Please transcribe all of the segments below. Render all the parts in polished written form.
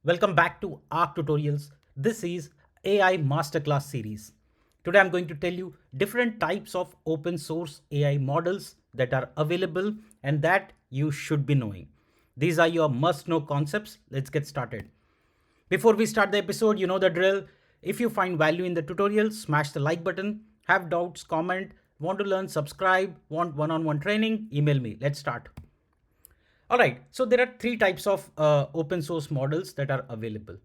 Welcome back to ARC Tutorials. This is AI Masterclass series. Today I'm going to tell you different types of open source AI models that are available and that you should be knowing. These are your must know concepts. Let's get started. Before we start the episode, you know the drill. If you find value in the tutorial, smash the like button. Have doubts, comment, want to learn, subscribe, want one-on-one training, email me. Let's start. All right, so there are three types of open source models that are available.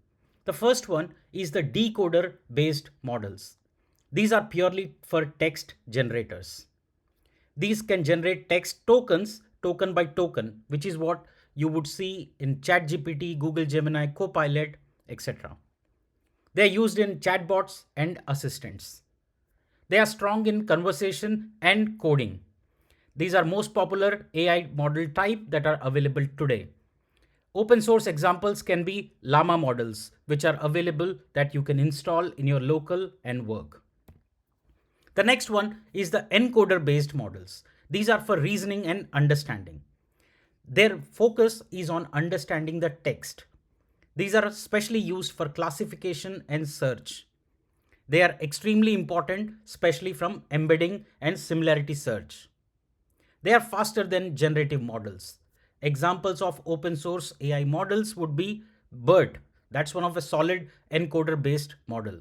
The first one is the decoder based models. These are purely for text generators. These can generate text tokens, token by token, which is what you would see in ChatGPT, Google Gemini, Copilot, etc. They are used in chatbots and assistants. They are strong in conversation and coding. These are most popular AI model type that are available today. Open source examples can be Llama models, which are available that you can install in your local and work. The next one is the encoder based models. These are for reasoning and understanding. Their focus is on understanding the text. These are especially used for classification and search. They are extremely important, especially from embedding and similarity search. They are faster than generative models. Examples of open source AI models would be BERT. That's one of a solid encoder based model.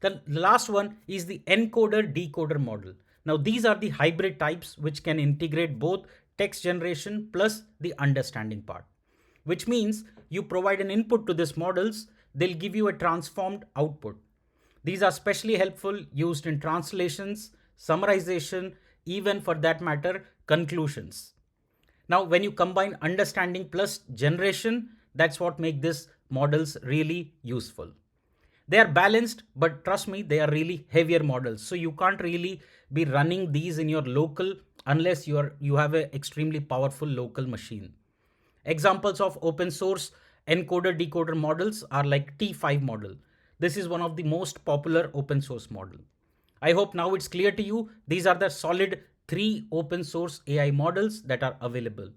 The last one is the encoder decoder model. Now these are the hybrid types which can integrate both text generation plus the understanding part, which means you provide an input to these models, they'll give you a transformed output. These are especially helpful used in translations, summarization, even for that matter, conclusions. Now, when you combine understanding plus generation, that's what makes these models really useful. They are balanced, but trust me, they are really heavier models. So you can't really be running these in your local unless you have an extremely powerful local machine. Examples of open source encoder decoder models are like T5 model. This is one of the most popular open source model. I hope now it's clear to you. These are the solid three open source AI models that are available.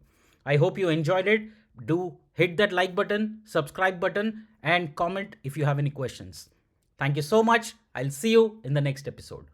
I hope you enjoyed it. Do hit that like button, subscribe button, and comment if you have any questions. Thank you so much. I'll see you in the next episode.